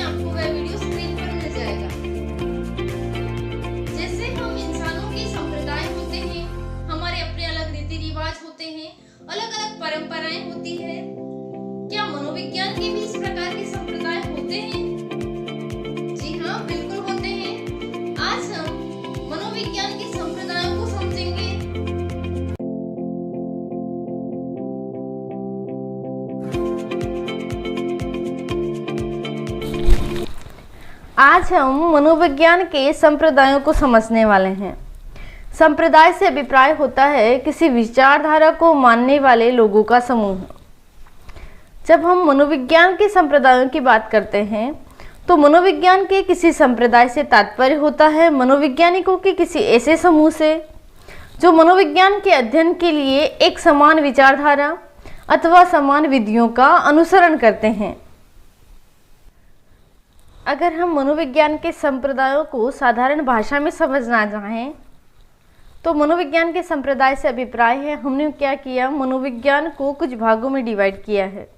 आपको वह video screen पर मिल जाएगा। जैसे हम इंसानों के संप्रदाय होते हैं, हमारे अपने अलग रीति रिवाज होते हैं, अलग अलग परंपराएं होती है। क्या मनोविज्ञान के भी इस प्रकार के संप्रदाय होते हैं? जी हाँ, बिल्कुल होते हैं। आज हम मनोविज्ञान के संप्रदायों को समझेंगे। आज हम मनोविज्ञान के संप्रदायों को समझने वाले हैं। संप्रदाय से अभिप्राय होता है किसी विचारधारा को मानने वाले लोगों का समूह। जब हम मनोविज्ञान के संप्रदायों की बात करते हैं तो मनोविज्ञान के किसी संप्रदाय से तात्पर्य होता है मनोवैज्ञानिकों के किसी ऐसे समूह से जो मनोविज्ञान के अध्ययन के लिए एक समान विचारधारा अथवा समान विधियों का अनुसरण करते हैं। अगर हम मनोविज्ञान के संप्रदायों को साधारण भाषा में समझना चाहें तो मनोविज्ञान के संप्रदाय से अभिप्राय है, हमने क्या किया, मनोविज्ञान को कुछ भागों में डिवाइड किया है।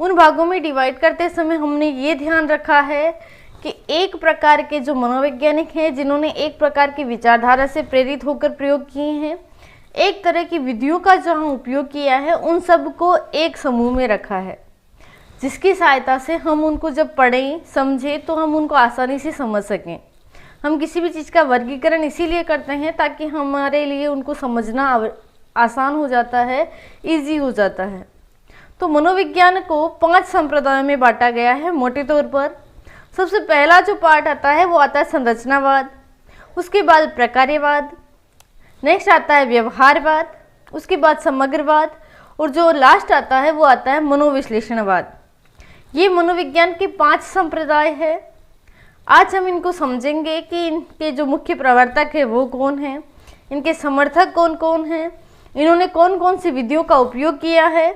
उन भागों में डिवाइड करते समय हमने ये ध्यान रखा है कि एक प्रकार के जो मनोवैज्ञानिक हैं जिन्होंने एक प्रकार की विचारधारा से प्रेरित होकर प्रयोग किए हैं, एक तरह की विधियों का जहाँ उपयोग किया है, उन सब को एक समूह में रखा है, जिसकी सहायता से हम उनको जब पढ़ें समझें तो हम उनको आसानी से समझ सकें। हम किसी भी चीज़ का वर्गीकरण इसीलिए करते हैं ताकि हमारे लिए उनको समझना आसान हो जाता है, इजी हो जाता है। तो मनोविज्ञान को 5 संप्रदायों में बांटा गया है मोटे तौर पर। सबसे पहला जो पार्ट आता है वो आता है संरचनावाद, उसके बाद प्रकार्यवाद, नेक्स्ट आता है व्यवहारवाद, उसके बाद समग्रवाद और जो लास्ट आता है वो आता है मनोविश्लेषणवाद। ये मनोविज्ञान के 5 संप्रदाय है। आज हम इनको समझेंगे कि इनके जो मुख्य प्रवर्तक है वो कौन है, इनके समर्थक कौन कौन हैं, इन्होंने कौन कौन सी विधियों का उपयोग किया है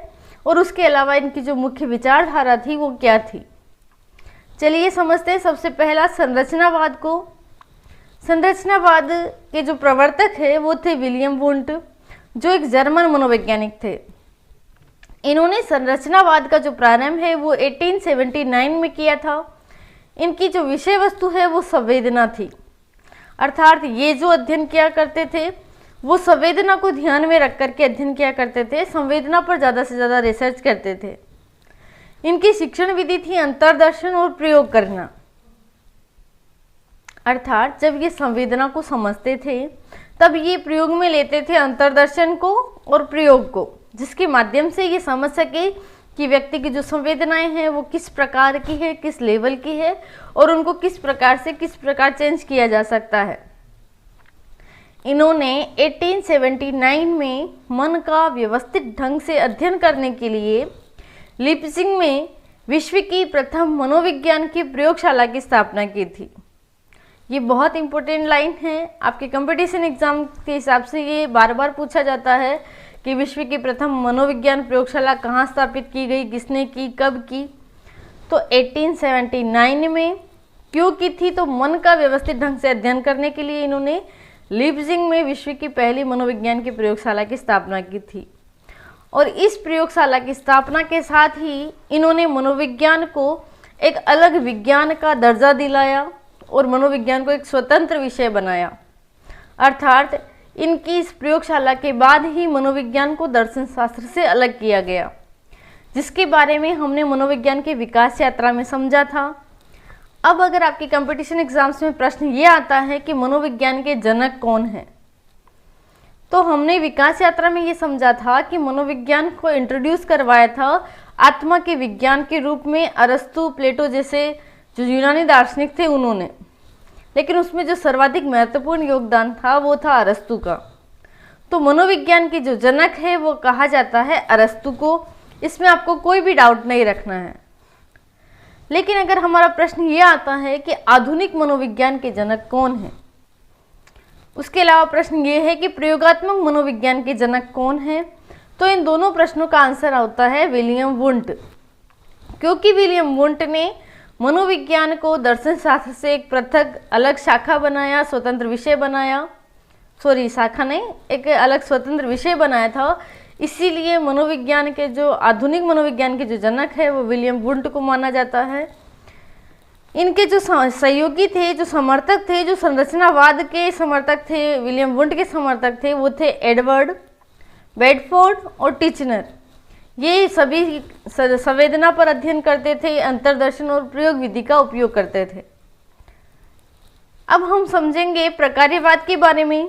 और उसके अलावा इनकी जो मुख्य विचारधारा थी वो क्या थी। चलिए समझते हैं सबसे पहला संरचनावाद को। संरचनावाद के जो प्रवर्तक है वो थे विलियम वुंट, जो एक जर्मन मनोवैज्ञानिक थे। इन्होंने संरचनावाद का जो प्रारंभ है वो 1879 में किया था। इनकी जो विषय वस्तु है वो संवेदना थी, अर्थात ये जो अध्ययन किया करते थे वो संवेदना को ध्यान में रख करके अध्ययन किया करते थे, संवेदना पर ज़्यादा से ज़्यादा रिसर्च करते थे। इनकी शिक्षण विधि थी अंतर्दर्शन और प्रयोग करना, अर्थात जब ये संवेदना को समझते थे तब ये प्रयोग में लेते थे अंतर्दर्शन को और प्रयोग को, जिसके माध्यम से ये समझ सके कि व्यक्ति की जो संवेदनाएं हैं वो किस प्रकार की है, किस लेवल की है और उनको किस प्रकार चेंज किया जा सकता है। इन्होंने 1879 में मन का व्यवस्थित ढंग से अध्ययन करने के लिए लीप्जिग में विश्व की प्रथम मनोविज्ञान की प्रयोगशाला की स्थापना की थी। ये बहुत इंपॉर्टेंट लाइन है, आपके कंपटीशन एग्जाम के हिसाब से ये बार बार पूछा जाता है कि विश्व की प्रथम मनोविज्ञान प्रयोगशाला कहाँ स्थापित की गई, किसने की, कब की। तो 1879 में क्यों की थी, तो मन का व्यवस्थित ढंग से अध्ययन करने के लिए इन्होंने लीप्जिग में विश्व की पहली मनोविज्ञान की प्रयोगशाला की स्थापना की थी। और इस प्रयोगशाला की स्थापना के साथ ही इन्होंने मनोविज्ञान को एक अलग विज्ञान का दर्जा दिलाया और मनोविज्ञान को एक स्वतंत्र विषय बनाया। अर्थात इनकी इस प्रयोगशाला के बाद ही मनोविज्ञान को दर्शन शास्त्र से अलग किया गया, जिसके बारे में हमने मनोविज्ञान के विकास यात्रा में समझा था। अब अगर आपके कंपटीशन एग्जाम्स में प्रश्न ये आता है कि मनोविज्ञान के जनक कौन हैं, तो हमने विकास यात्रा में ये समझा था कि मनोविज्ञान को इंट्रोड्यूस करवाया था आत्मा के विज्ञान के रूप में अरस्तु, प्लेटो जैसे जो यूनानी दार्शनिक थे उन्होंने, लेकिन उसमें जो सर्वाधिक महत्वपूर्ण योगदान था वो था अरस्तु का। तो मनोविज्ञान की जो जनक है वो कहा जाता है अरस्तु को, इसमें आपको कोई भी डाउट नहीं रखना है। लेकिन अगर हमारा प्रश्न ये आता है कि आधुनिक मनोविज्ञान के जनक कौन हैं, उसके अलावा प्रश्न ये है कि प्रयोगात्मक मनोविज्ञान के जनक कौन हैं, तो इन दोनों प्रश्नों का आंसर होता है विलियम वुंट, क्योंकि विलियम वुंट ने मनोविज्ञान को दर्शन शास्त्र से एक पृथक अलग शाखा बनाया, स्वतंत्र विषय बनाया, शाखा नहीं, एक अलग स्वतंत्र विषय बनाया था। इसीलिए मनोविज्ञान के जो आधुनिक मनोविज्ञान के जो जनक है वो विलियम वुंट को माना जाता है। इनके जो सहयोगी थे, जो समर्थक थे, जो संरचनावाद के समर्थक थे, विलियम वुंड के समर्थक थे, वो थे एडवर्ड, बेडफोर्ड और टिचनर। ये सभी संवेदना पर अध्ययन करते थे, अंतर्दर्शन और प्रयोग विधि का उपयोग करते थे। अब हम समझेंगे प्रकार्यवाद के बारे में।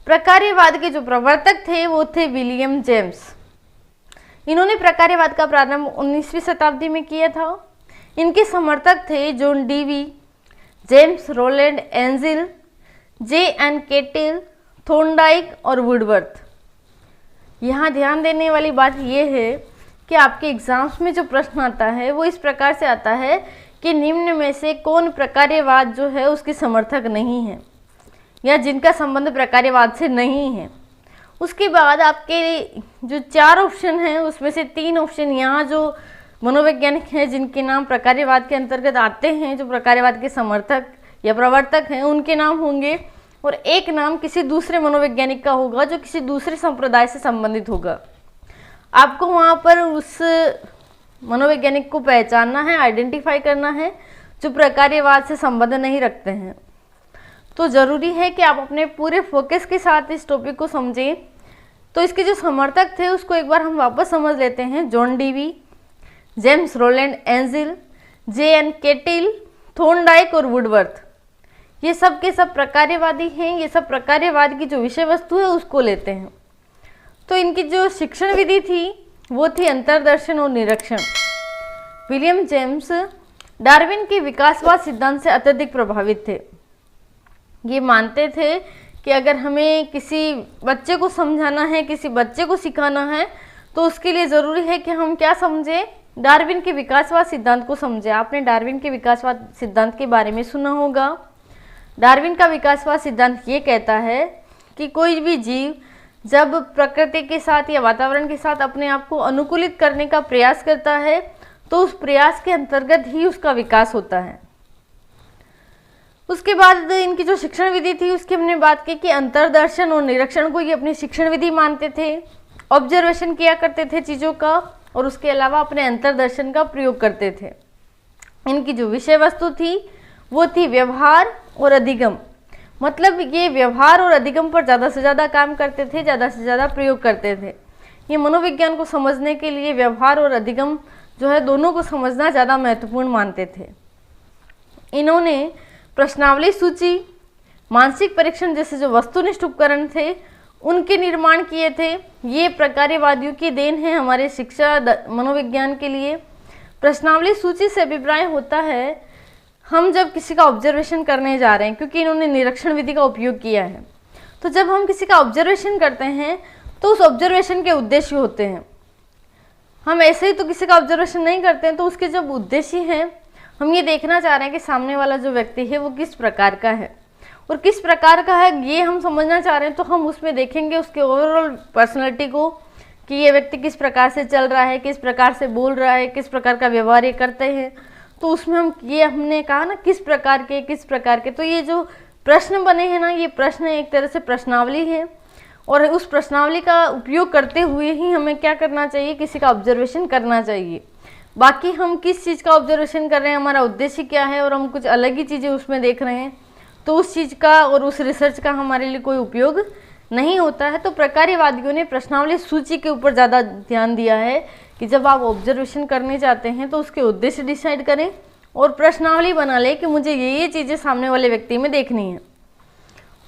प्रकार्यवाद के जो प्रवर्तक थे वो थे विलियम जेम्स। इन्होंने प्रकार्यवाद का प्रारंभ 19वीं शताब्दी में किया था। इनके समर्थक थे John Dewey, James Rowland Angell, J N. Cattell, Thorndike और वुडवर्थ। यहाँ ध्यान देने वाली बात यह है कि आपके एग्जाम्स में जो प्रश्न आता है वो इस प्रकार से आता है कि निम्न में से कौन प्रकार्यवाद जो है उसके समर्थक नहीं है या जिनका संबंध प्रकार्यवाद से नहीं है। उसके बाद आपके जो 4 ऑप्शन हैं उसमें से 3 ऑप्शन यहाँ जो मनोवैज्ञानिक हैं जिनके नाम प्रकार्यवाद के अंतर्गत आते हैं, जो प्रकार्यवाद के समर्थक या प्रवर्तक हैं, उनके नाम होंगे, और एक नाम किसी दूसरे मनोवैज्ञानिक का होगा जो किसी दूसरे संप्रदाय से संबंधित होगा। आपको वहाँ पर उस मनोवैज्ञानिक को पहचानना है, आइडेंटिफाई करना है जो प्रकार्यवाद से संबंध नहीं रखते हैं। तो ज़रूरी है कि आप अपने पूरे फोकस के साथ इस टॉपिक को समझें। तो इसके जो समर्थक थे उसको एक बार हम वापस समझ लेते हैं। John Dewey, James Rowland Angell, J N. Cattell, Thorndike और वुडवर्थ, ये सब के सब प्रकार्यवादी हैं। ये सब प्रकार्यवाद की जो विषय वस्तु है उसको लेते हैं। तो इनकी जो शिक्षण विधि थी वो थी अंतर्दर्शन और निरीक्षण। विलियम जेम्स डार्विन के विकासवाद सिद्धांत से अत्यधिक प्रभावित थे। ये मानते थे कि अगर हमें किसी बच्चे को समझाना है, किसी बच्चे को सिखाना है, तो उसके लिए ज़रूरी है कि हम क्या समझें, डार्विन के विकासवाद सिद्धांत को समझें। आपने डार्विन के विकासवाद सिद्धांत के बारे में सुना होगा। डार्विन का विकासवाद सिद्धांत ये कहता है कि कोई भी जीव जब प्रकृति के साथ या वातावरण के साथ अपने आप को अनुकूलित करने का प्रयास करता है तो उस प्रयास के अंतर्गत ही उसका विकास होता है। उसके बाद इनकी जो शिक्षण विधि थी उसकी हमने बात की कि अंतर्दर्शन और निरीक्षण को ये अपनी शिक्षण विधि मानते थे। ऑब्जर्वेशन किया करते थे चीज़ों का और उसके अलावा अपने अंतर्दर्शन का प्रयोग करते थे। इनकी जो विषय वस्तु थी वो थी व्यवहार और अधिगम। मतलब ये व्यवहार और अधिगम पर ज़्यादा से ज़्यादा काम करते थे, ज़्यादा से ज़्यादा प्रयोग करते थे। ये मनोविज्ञान को समझने के लिए व्यवहार और अधिगम जो है दोनों को समझना ज़्यादा महत्वपूर्ण मानते थे। इन्होंने प्रश्नावली सूची, मानसिक परीक्षण जैसे जो वस्तुनिष्ठ उपकरण थे उनके निर्माण किए थे। ये प्रकार्यवादियों की देन है हमारे शिक्षा मनोविज्ञान के लिए। प्रश्नावली सूची से अभिप्राय होता है हम जब किसी का ऑब्जर्वेशन करने जा रहे हैं, क्योंकि इन्होंने निरीक्षण विधि का उपयोग किया है, तो जब हम किसी का ऑब्जर्वेशन करते हैं तो उस ऑब्जर्वेशन के उद्देश्य होते हैं। हम ऐसे ही तो किसी का ऑब्जर्वेशन नहीं करते हैं, तो उसके जब उद्देश्य हैं, हम ये देखना चाह रहे हैं कि सामने वाला जो व्यक्ति है वो किस प्रकार का है और किस प्रकार का है ये हम समझना चाह रहे हैं, तो हम उसमें देखेंगे उसके ओवरऑल पर्सनैलिटी को कि ये व्यक्ति किस प्रकार से चल रहा है, किस प्रकार से बोल रहा है, किस प्रकार का व्यवहार ये करते हैं। तो उसमें हमने कहा ना किस प्रकार के, तो ये जो प्रश्न बने हैं ना, ये प्रश्न एक तरह से प्रश्नावली है और उस प्रश्नावली का उपयोग करते हुए ही हमें क्या करना चाहिए, किसी का ऑब्जर्वेशन करना चाहिए। बाकी हम किस चीज़ का ऑब्जर्वेशन कर रहे हैं, हमारा उद्देश्य क्या है और हम कुछ अलग ही चीज़ें उसमें देख रहे हैं, तो उस चीज़ का और उस रिसर्च का हमारे लिए कोई उपयोग नहीं होता है। तो प्रकार्यवादियों ने प्रश्नावली सूची के ऊपर ज़्यादा ध्यान दिया है कि जब आप ऑब्जर्वेशन करने जाते हैं तो उसके उद्देश्य डिसाइड करें और प्रश्नावली बना लें कि मुझे ये चीज़ें सामने वाले व्यक्ति में देखनी है।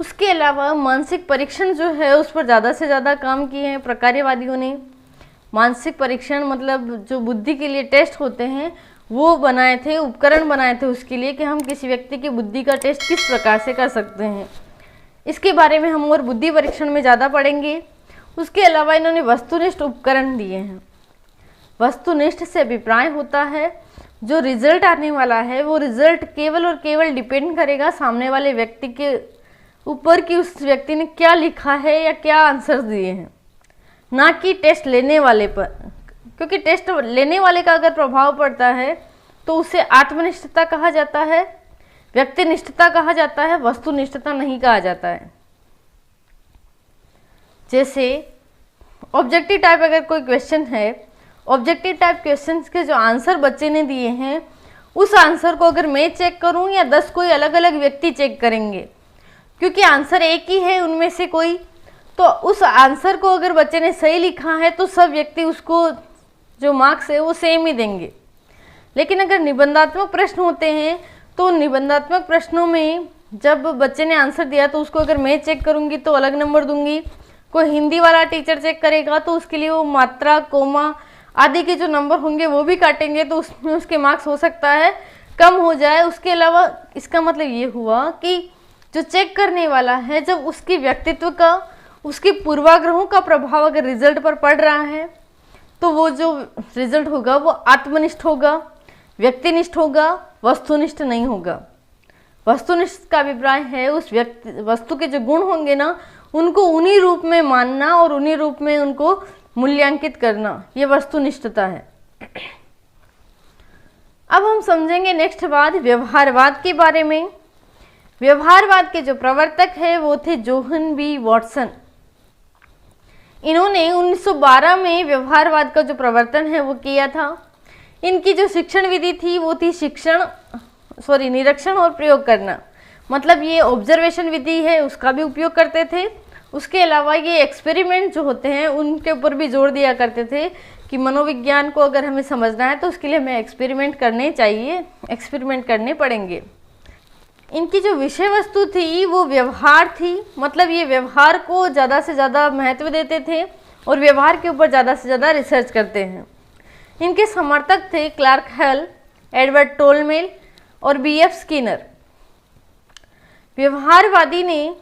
उसके अलावा मानसिक परीक्षण जो है उस पर ज़्यादा से ज़्यादा काम किए हैं प्रकार्यवादियों ने। मानसिक परीक्षण मतलब जो बुद्धि के लिए टेस्ट होते हैं वो बनाए थे, उपकरण बनाए थे उसके लिए कि हम किसी व्यक्ति की बुद्धि का टेस्ट किस प्रकार से कर सकते हैं। इसके बारे में हम और बुद्धि परीक्षण में ज़्यादा पढ़ेंगे। उसके अलावा इन्होंने वस्तुनिष्ठ उपकरण दिए हैं। वस्तुनिष्ठ से अभिप्राय होता है जो रिजल्ट आने वाला है वो रिजल्ट केवल और केवल डिपेंड करेगा सामने वाले व्यक्ति के ऊपर कि उस व्यक्ति ने क्या लिखा है या क्या आंसर दिए हैं, ना कि टेस्ट लेने वाले पर। क्योंकि टेस्ट लेने वाले का अगर प्रभाव पड़ता है तो उसे आत्मनिष्ठता कहा जाता है, व्यक्तिनिष्ठता कहा जाता है, वस्तुनिष्ठता नहीं कहा जाता है। जैसे ऑब्जेक्टिव टाइप अगर कोई क्वेश्चन है, ऑब्जेक्टिव टाइप क्वेश्चंस के जो आंसर बच्चे ने दिए हैं उस आंसर को अगर मैं चेक करूं या 10 कोई अलग अलग व्यक्ति चेक करेंगे, क्योंकि आंसर एक ही है उनमें से कोई, तो उस आंसर को अगर बच्चे ने सही लिखा है तो सब व्यक्ति उसको जो मार्क्स है वो सेम ही देंगे। लेकिन अगर निबंधात्मक प्रश्न होते हैं तो निबंधात्मक प्रश्नों में जब बच्चे ने आंसर दिया तो उसको अगर मैं चेक करूंगी तो अलग नंबर दूंगी, कोई हिंदी वाला टीचर चेक करेगा तो उसके लिए वो मात्रा, कोमा आदि के जो नंबर होंगे वो भी काटेंगे, तो उसमें उसके मार्क्स हो सकता है कम हो जाए। उसके अलावा इसका मतलब ये हुआ कि जो चेक करने वाला है, जब उसकी व्यक्तित्व का, उसके पूर्वाग्रहों का प्रभाव अगर रिजल्ट पर पड़ रहा है तो वो जो रिजल्ट होगा वो आत्मनिष्ठ होगा, व्यक्तिनिष्ठ होगा, वस्तुनिष्ठ नहीं होगा। वस्तुनिष्ठ का अभिप्राय है उस वस्तु के जो गुण होंगे ना, उनको उन्हीं रूप में मानना और उन्हीं रूप में उनको मूल्यांकित करना, ये वस्तुनिष्ठता है। अब हम समझेंगे नेक्स्ट बात व्यवहारवाद के बारे में। व्यवहारवाद के जो प्रवर्तक है वो थे जोहन बी वॉटसन। इन्होंने 1912 में व्यवहारवाद का जो प्रवर्तन है वो किया था। इनकी जो शिक्षण विधि थी वो थी निरीक्षण और प्रयोग करना, मतलब ये ऑब्जर्वेशन विधि है उसका भी उपयोग करते थे। उसके अलावा ये एक्सपेरिमेंट जो होते हैं उनके ऊपर भी जोर दिया करते थे कि मनोविज्ञान को अगर हमें समझना है तो उसके लिए हमें एक्सपेरिमेंट करने चाहिए, एक्सपेरिमेंट करने पड़ेंगे। इनकी जो विषय वस्तु थी वो व्यवहार थी, मतलब ये व्यवहार को ज़्यादा से ज़्यादा महत्व देते थे और व्यवहार के ऊपर ज़्यादा से ज़्यादा रिसर्च करते हैं। इनके समर्थक थे क्लार्क हल, एडवर्ड टोलमेल और बीएफ स्किनर। व्यवहारवादी ने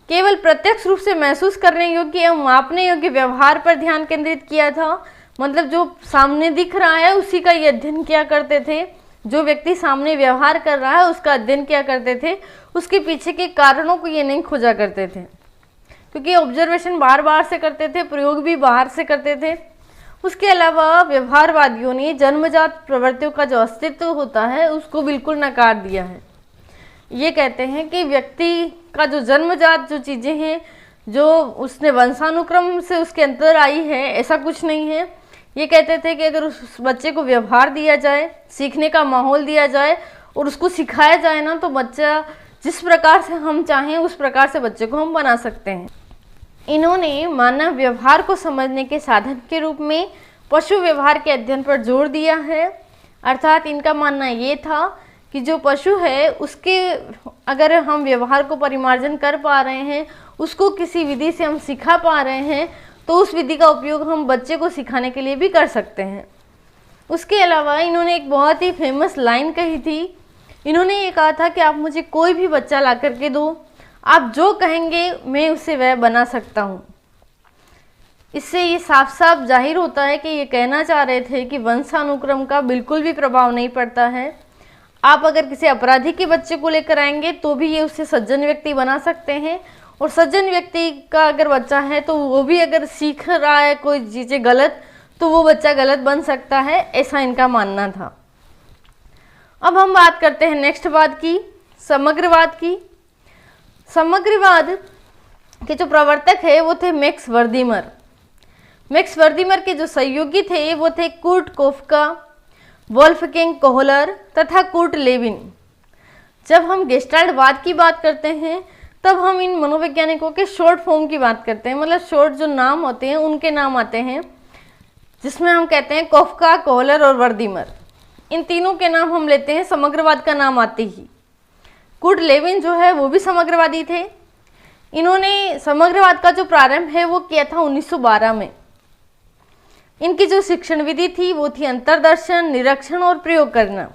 केवल प्रत्यक्ष रूप से महसूस करने योग्य एवं मापने योग्य व्यवहार पर ध्यान केंद्रित किया था, मतलब जो सामने दिख रहा है उसी का ये अध्ययन किया करते थे। जो व्यक्ति सामने व्यवहार कर रहा है उसका अध्ययन किया करते थे, उसके पीछे के कारणों को ये नहीं खोजा करते थे, क्योंकि ऑब्जर्वेशन बाहर बाहर से करते थे, प्रयोग भी बाहर से करते थे। उसके अलावा व्यवहारवादियों ने जन्मजात प्रवृत्तियों का जो अस्तित्व होता है उसको बिल्कुल नकार दिया है। ये कहते हैं कि व्यक्ति का जो जन्मजात जो चीज़ें हैं, जो उसने वंशानुक्रम से उसके अंदर आई है, ऐसा कुछ नहीं है। ये कहते थे कि अगर उस बच्चे को व्यवहार दिया जाए, सीखने का माहौल दिया जाए और उसको सिखाया जाए ना, तो बच्चा जिस प्रकार से हम चाहें उस प्रकार से बच्चे को हम बना सकते हैं। इन्होंने मानव व्यवहार को समझने के साधन के रूप में पशु व्यवहार के अध्ययन पर जोर दिया है। अर्थात इनका मानना ये था कि जो पशु है उसके अगर हम व्यवहार को परिमार्जन कर पा रहे हैं, उसको किसी विधि से हम सिखा पा रहे हैं, तो उस विधि का उपयोग हम बच्चे को सिखाने के लिए भी कर सकते हैं। उसके अलावा इन्होंने एक बहुत ही फेमस लाइन कही थी। इन्होंने ये कहा था कि आप मुझे कोई भी बच्चा ला करके दो, आप जो कहेंगे मैं उसे वह बना सकता हूँ। इससे ये साफ साफ जाहिर होता है कि ये कहना चाह रहे थे कि वंशानुक्रम का बिल्कुल भी प्रभाव नहीं पड़ता है। आप अगर किसी अपराधी के बच्चे को लेकर आएंगे तो भी ये उसे सज्जन व्यक्ति बना सकते हैं, और सज्जन व्यक्ति का अगर बच्चा है तो वो भी अगर सीख रहा है कोई चीज़ें गलत तो वो बच्चा गलत बन सकता है, ऐसा इनका मानना था। अब हम बात करते हैं नेक्स्ट बात की, समग्रवाद की। समग्रवाद के जो प्रवर्तक है वो थे मैक्स वर्दीमर। मैक्स वर्दीमर के जो सहयोगी थे वो थे कुर्ट कोफका, वोल्फगैंग कोहलर तथा कुर्ट लेविन। जब हम गेस्टाल्टवाद की बात करते हैं तब हम इन मनोवैज्ञानिकों के शॉर्ट फॉर्म की बात करते हैं, मतलब शॉर्ट जो नाम होते हैं उनके नाम आते हैं, जिसमें हम कहते हैं कोफका, कोहलर और वर्दीमर। इन तीनों के नाम हम लेते हैं समग्रवाद का नाम आते ही। कुर्ट लेविन जो है वो भी समग्रवादी थे। इन्होंने समग्रवाद का जो प्रारंभ है वो किया था 1912 में। इनकी जो शिक्षण विधि थी वो थी अंतर्दर्शन, निरीक्षण और प्रयोग करना।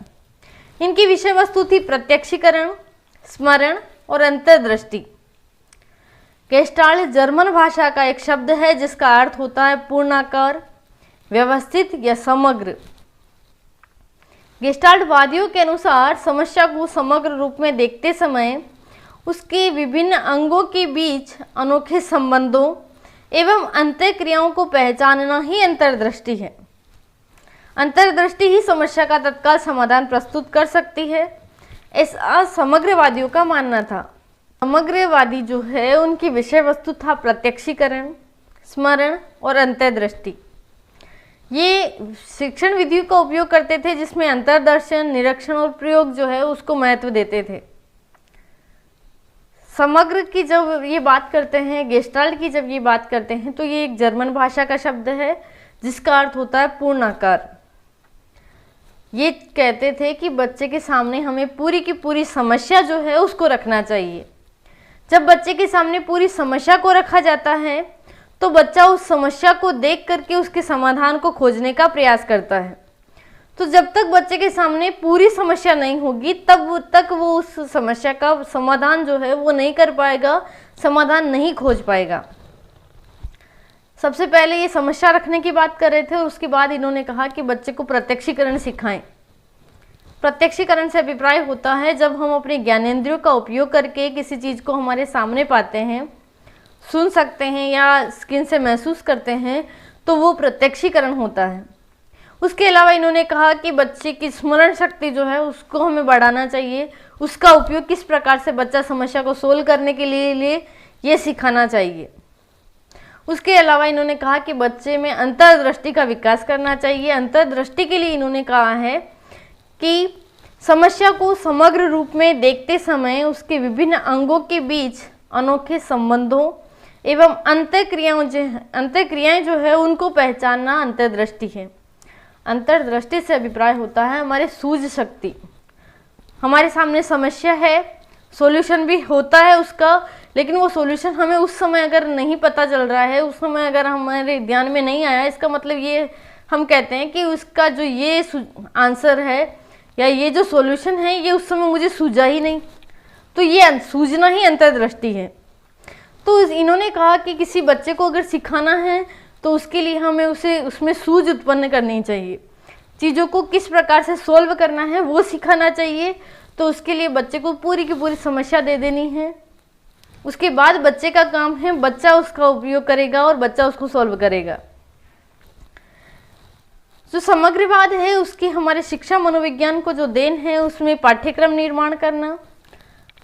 इनकी विषय वस्तु थी प्रत्यक्षीकरण, स्मरण और अंतर्दृष्टि। गेस्टाल्ट जर्मन भाषा का एक शब्द है जिसका अर्थ होता है पूर्णाकार, व्यवस्थित या समग्र। गेस्टाल्टवादियों के अनुसार समस्या को समग्र रूप में देखते समय उसके विभिन्न अंगों के बीच अनोखे संबंधों एवं अंतःक्रियाओं को पहचानना ही अंतर्दृष्टि है। अंतर्दृष्टि ही समस्या का तत्काल समाधान प्रस्तुत कर सकती है, ऐसा समग्रवादियों का मानना था। समग्रवादी जो है उनकी विषय वस्तु था प्रत्यक्षीकरण, स्मरण और अंतर्दृष्टि। ये शिक्षण विधियों का उपयोग करते थे जिसमें अंतर्दर्शन, निरीक्षण और प्रयोग जो है उसको महत्व देते थे। समग्र की जब ये बात करते हैं, गेस्टाल्ट की जब ये बात करते हैं, तो ये एक जर्मन भाषा का शब्द है जिसका अर्थ होता है पूर्णाकार। ये कहते थे कि बच्चे के सामने हमें पूरी की पूरी समस्या जो है उसको रखना चाहिए। जब बच्चे के सामने पूरी समस्या को रखा जाता है तो बच्चा उस समस्या को देख करके उसके समाधान को खोजने का प्रयास करता है। तो जब तक बच्चे के सामने पूरी समस्या नहीं होगी तब तक वो उस समस्या का समाधान जो है वो नहीं कर पाएगा, समाधान नहीं खोज पाएगा। सबसे पहले ये समस्या रखने की बात कर रहे थे और उसके बाद इन्होंने कहा कि बच्चे को प्रत्यक्षीकरण सिखाएं। प्रत्यक्षीकरण से अभिप्राय होता है जब हम अपने ज्ञानेंद्रियों का उपयोग करके किसी चीज़ को हमारे सामने पाते हैं, सुन सकते हैं या स्किन से महसूस करते हैं, तो वो प्रत्यक्षीकरण होता है। उसके अलावा इन्होंने कहा कि बच्चे की स्मरण शक्ति जो है उसको हमें बढ़ाना चाहिए, उसका उपयोग किस प्रकार से बच्चा समस्या को सोल्व करने के लिए ये सिखाना चाहिए। उसके अलावा इन्होंने कहा कि बच्चे में अंतर्दृष्टि का विकास करना चाहिए। अंतर्दृष्टि के लिए इन्होंने कहा है कि समस्या को समग्र रूप में देखते समय उसके विभिन्न अंगों के बीच अनोखे संबंधों एवं अंतःक्रियाएं जो है उनको पहचानना अंतर्दृष्टि है। अंतर्दृष्टि से अभिप्राय होता है हमारे सूझ शक्ति। हमारे सामने समस्या है, सॉल्यूशन भी होता है उसका, लेकिन वो सॉल्यूशन हमें उस समय अगर नहीं पता चल रहा है, उस समय अगर हमारे ध्यान में नहीं आया, इसका मतलब ये हम कहते हैं कि उसका जो ये आंसर है या ये जो सॉल्यूशन है ये उस समय मुझे सूझा ही नहीं। तो ये सूझना ही अंतर्दृष्टि है। तो इन्होंने कहा कि किसी बच्चे को अगर सिखाना है तो उसके लिए हमें उसे उसमें सूझ उत्पन्न करनी चाहिए, चीज़ों को किस प्रकार से सोल्व करना है वो सिखाना चाहिए। तो उसके लिए बच्चे को पूरी की पूरी समस्या दे देनी है। उसके बाद बच्चे का काम है, बच्चा उसका उपयोग करेगा और बच्चा उसको सोल्व करेगा। जो समग्रवाद है उसकी हमारे शिक्षा मनोविज्ञान को जो देन है उसमें पाठ्यक्रम निर्माण करना,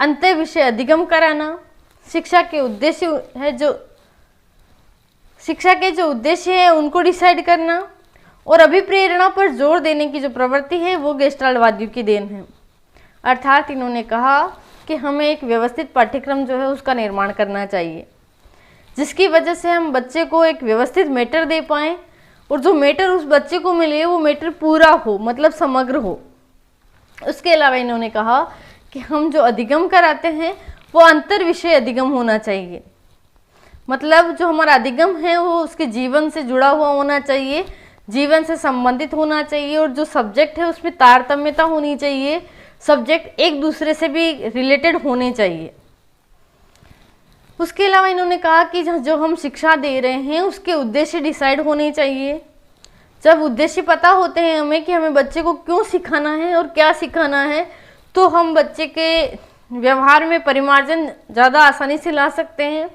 अंतर विषय अधिगम कराना, शिक्षा के जो उद्देश्य है उनको डिसाइड करना और अभिप्रेरणा पर जोर देने की जो प्रवृत्ति है वो गेस्टाल्टवादियों की देन है। अर्थात इन्होंने कहा कि हमें एक व्यवस्थित पाठ्यक्रम जो है उसका निर्माण करना चाहिए जिसकी वजह से हम बच्चे को एक व्यवस्थित मैटर दे पाएँ और जो मैटर उस बच्चे को मिले वो मैटर पूरा हो, मतलब समग्र हो। उसके अलावा इन्होंने कहा कि हम जो अधिगम कराते हैं वो अंतर विषय अधिगम होना चाहिए, मतलब जो हमारा अधिगम है वो उसके जीवन से जुड़ा हुआ होना चाहिए, जीवन से संबंधित होना चाहिए और जो सब्जेक्ट है उसमें तारतम्यता होनी चाहिए, सब्जेक्ट एक दूसरे से भी रिलेटेड होने चाहिए। उसके अलावा इन्होंने कहा कि जो हम शिक्षा दे रहे हैं उसके उद्देश्य डिसाइड होने चाहिए। जब उद्देश्य पता होते हैं हमें कि हमें बच्चे को क्यों सिखाना है और क्या सिखाना है, तो हम बच्चे के व्यवहार में परिमार्जन ज़्यादा आसानी से ला सकते हैं।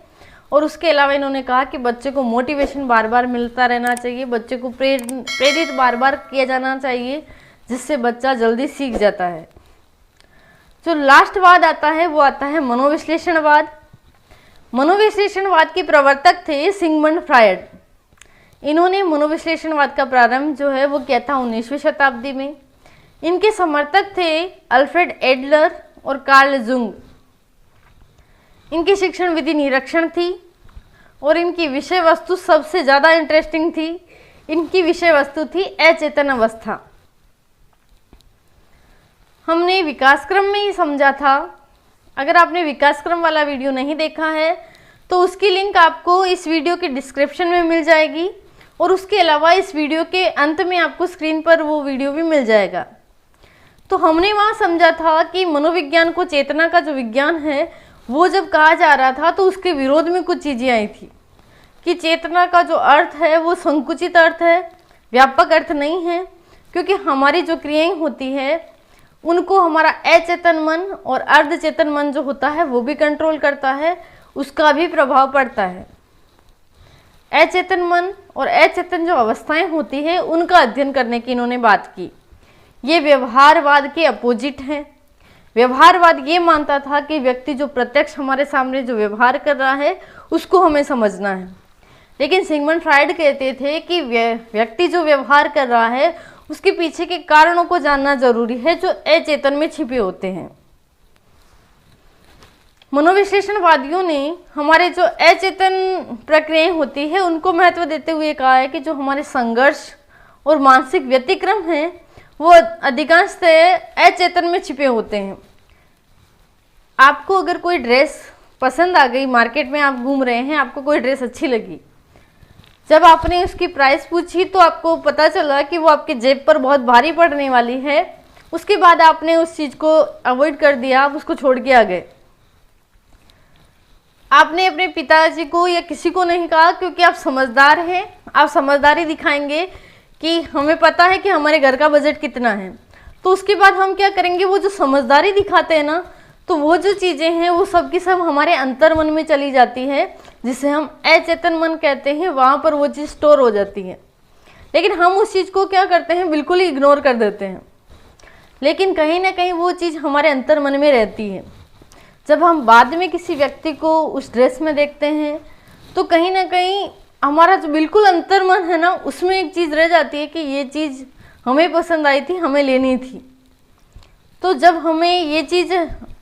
और उसके अलावा इन्होंने कहा कि बच्चे को मोटिवेशन बार बार मिलता रहना चाहिए, बच्चे को प्रेरित बार बार किया जाना चाहिए, जिससे बच्चा जल्दी सीख जाता है। जो लास्ट वाद आता है वो आता है मनोविश्लेषणवाद। मनोविश्लेषणवाद के प्रवर्तक थे सिगमंड फ्रायड। इन्होंने मनोविश्लेषणवाद का प्रारंभ जो है वो किया था 19वीं शताब्दी में। इनके समर्थक थे अल्फ्रेड एडलर और कार्ल जुंग। इनकी शिक्षण विधि निरीक्षण थी और इनकी विषय वस्तु सबसे ज़्यादा इंटरेस्टिंग थी। इनकी विषय वस्तु थी अचेतन अवस्था। हमने विकासक्रम में ही समझा था। अगर आपने विकासक्रम वाला वीडियो नहीं देखा है तो उसकी लिंक आपको इस वीडियो के डिस्क्रिप्शन में मिल जाएगी और उसके अलावा इस वीडियो के अंत में आपको स्क्रीन पर वो वीडियो भी मिल जाएगा। तो हमने वहाँ समझा था कि मनोविज्ञान को चेतना का जो विज्ञान है वो जब कहा जा रहा था तो उसके विरोध में कुछ चीज़ें आई थी कि चेतना का जो अर्थ है वो संकुचित अर्थ है, व्यापक अर्थ नहीं है, क्योंकि हमारी जो क्रियाएं होती है उनको हमारा अचेतन मन और अर्धचेतन मन जो होता है वो भी कंट्रोल करता है, उसका भी प्रभाव पड़ता है। अचेतन मन और अचेतन जो अवस्थाएं होती है उनका अध्ययन करने की इन्होंने बात की। ये व्यवहारवाद के अपोजिट हैं। व्यवहारवाद ये मानता था कि व्यक्ति जो प्रत्यक्ष हमारे सामने जो व्यवहार कर रहा है उसको हमें समझना है, लेकिन सिगमंड फ्राइड कहते थे कि व्यक्ति जो व्यवहार कर रहा है उसके पीछे के कारणों को जानना जरूरी है जो अचेतन में छिपे होते हैं। मनोविश्लेषणवादियों ने हमारे जो अचेतन प्रक्रियाएं होती है उनको महत्व देते हुए कहा है कि जो हमारे संघर्ष और मानसिक व्यतिक्रम हैं वो अधिकांशतः अचेतन में छिपे होते हैं। आपको अगर कोई ड्रेस पसंद आ गई, मार्केट में आप घूम रहे हैं, आपको कोई ड्रेस अच्छी लगी, जब आपने उसकी प्राइस पूछी तो आपको पता चला कि वो आपके जेब पर बहुत भारी पड़ने वाली है। उसके बाद आपने उस चीज़ को अवॉइड कर दिया, आप उसको छोड़ के आ गए। आपने अपने पिताजी को या किसी को नहीं कहा क्योंकि आप समझदार हैं, आप समझदारी दिखाएंगे कि हमें पता है कि हमारे घर का बजट कितना है। तो उसके बाद हम क्या करेंगे, वो जो समझदारी दिखाते हैं ना, तो वो जो चीज़ें हैं वो सब की सब हमारे अंतर मन में चली जाती है, जिसे हम अचेतन मन कहते हैं। वहाँ पर वो चीज़ स्टोर हो जाती है, लेकिन हम उस चीज़ को क्या करते हैं, बिल्कुल ही इग्नोर कर देते हैं। लेकिन कहीं ना कहीं वो चीज़ हमारे अंतर मन में रहती है। जब हम बाद में किसी व्यक्ति को उस ड्रेस में देखते हैं तो कहीं ना कहीं हमारा जो बिल्कुल अंतर मन है ना, उसमें एक चीज़ रह जाती है कि ये चीज़ हमें पसंद आई थी, हमें लेनी थी। तो जब हमें ये चीज़,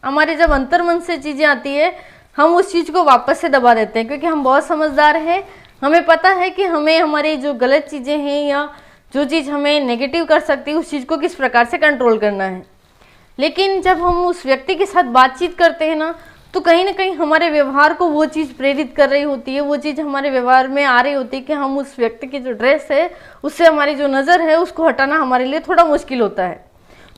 हमारे जब अंतर मन से चीज़ें आती है, हम उस चीज़ को वापस से दबा देते हैं क्योंकि हम बहुत समझदार हैं। हमें पता है कि हमें हमारी जो गलत चीज़ें हैं या जो चीज़ हमें नेगेटिव कर सकती है उस चीज़ को किस प्रकार से कंट्रोल करना है। लेकिन जब हम उस व्यक्ति के साथ बातचीत करते हैं ना, तो कहीं ना कहीं हमारे व्यवहार को वो चीज़ प्रेरित कर रही होती है, वो चीज़ हमारे व्यवहार में आ रही होती है कि हम उस व्यक्ति की जो ड्रेस है उससे हमारी जो नज़र है उसको हटाना हमारे लिए थोड़ा मुश्किल होता है।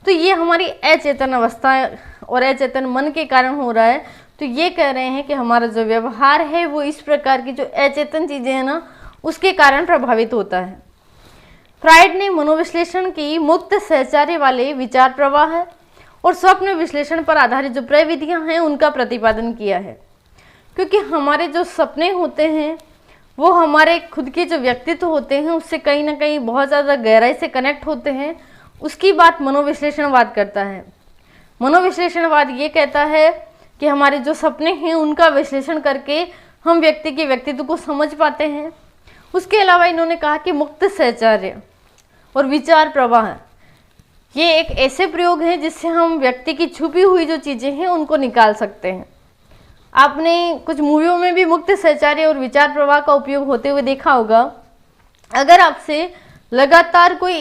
तो ये हमारी अचेतन अवस्था और अचेतन मन के कारण हो रहा है। तो ये कह रहे हैं कि हमारा जो व्यवहार है वो इस प्रकार की जो अचेतन चीज़ें हैं ना, उसके कारण प्रभावित होता है। फ्राइड ने मनोविश्लेषण की मुक्त सहचार्य वाले विचार प्रवाह और स्वप्न विश्लेषण पर आधारित जो प्रविधियां हैं उनका प्रतिपादन किया है। क्योंकि हमारे जो सपने होते हैं वो हमारे खुद के जो व्यक्तित्व होते हैं उससे कहीं ना कहीं बहुत ज़्यादा गहराई से कनेक्ट होते हैं। उसकी बात मनोविश्लेषणवाद करता है। मनोविश्लेषणवाद ये कहता है कि हमारे जो सपने हैं उनका विश्लेषण करके हम व्यक्ति के व्यक्तित्व को समझ पाते हैं। उसके अलावा इन्होंने कहा कि मुक्त सहचार्य और विचार प्रवाह ये एक ऐसे प्रयोग हैं जिससे हम व्यक्ति की छुपी हुई जो चीज़ें हैं उनको निकाल सकते हैं। आपने कुछ मूवियों में भी मुक्त सहचार्य और विचार प्रवाह का उपयोग होते हुए देखा होगा। अगर आपसे लगातार कोई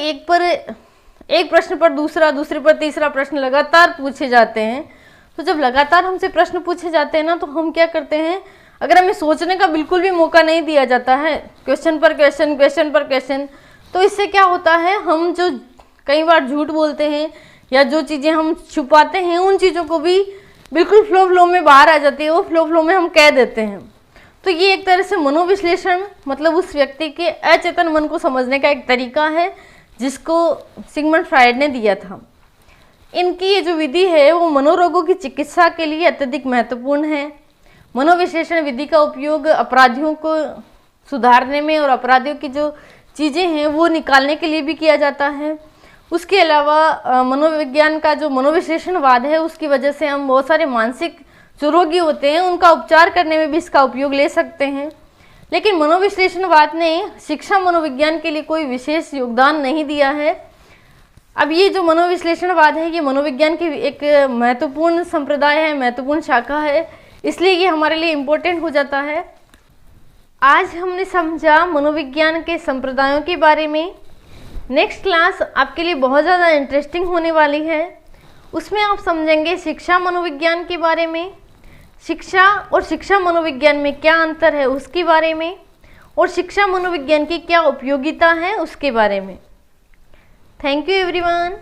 एक प्रश्न पर दूसरा, दूसरे पर तीसरा प्रश्न लगातार पूछे जाते हैं, तो जब लगातार हमसे प्रश्न पूछे जाते हैं ना, तो हम क्या करते हैं, अगर हमें सोचने का बिल्कुल भी मौका नहीं दिया जाता है, क्वेश्चन पर क्वेश्चन, क्वेश्चन पर क्वेश्चन, तो इससे क्या होता है, हम जो कई बार झूठ बोलते हैं या जो चीज़ें हम छुपाते हैं उन चीज़ों को भी बिल्कुल फ्लो में बाहर आ जाती है, वो फ्लो में हम कह देते हैं। तो ये एक तरह से मनोविश्लेषण मतलब उस व्यक्ति के अचेतन मन को समझने का एक तरीका है जिसको सिगमंड फ्राइड ने दिया था। इनकी ये जो विधि है वो मनोरोगों की चिकित्सा के लिए अत्यधिक महत्वपूर्ण है। मनोविश्लेषण विधि का उपयोग अपराधियों को सुधारने में और अपराधियों की जो चीज़ें हैं वो निकालने के लिए भी किया जाता है। उसके अलावा मनोविज्ञान का जो मनोविश्लेषणवाद है उसकी वजह से हम बहुत सारे मानसिक जो रोगी होते हैं उनका उपचार करने में भी इसका उपयोग ले सकते हैं। लेकिन मनोविश्लेषणवाद ने शिक्षा मनोविज्ञान के लिए कोई विशेष योगदान नहीं दिया है। अब ये जो मनोविश्लेषणवाद है ये मनोविज्ञान की एक महत्वपूर्ण संप्रदाय है, महत्वपूर्ण शाखा है, इसलिए ये हमारे लिए इम्पोर्टेंट हो जाता है। आज हमने समझा मनोविज्ञान के संप्रदायों के बारे में। नेक्स्ट क्लास आपके लिए बहुत ज़्यादा इंटरेस्टिंग होने वाली है। उसमें आप समझेंगे शिक्षा मनोविज्ञान के बारे में, शिक्षा और शिक्षा मनोविज्ञान में क्या अंतर है उसके बारे में, और शिक्षा मनोविज्ञान की क्या उपयोगिता है उसके बारे में। Thank you everyone.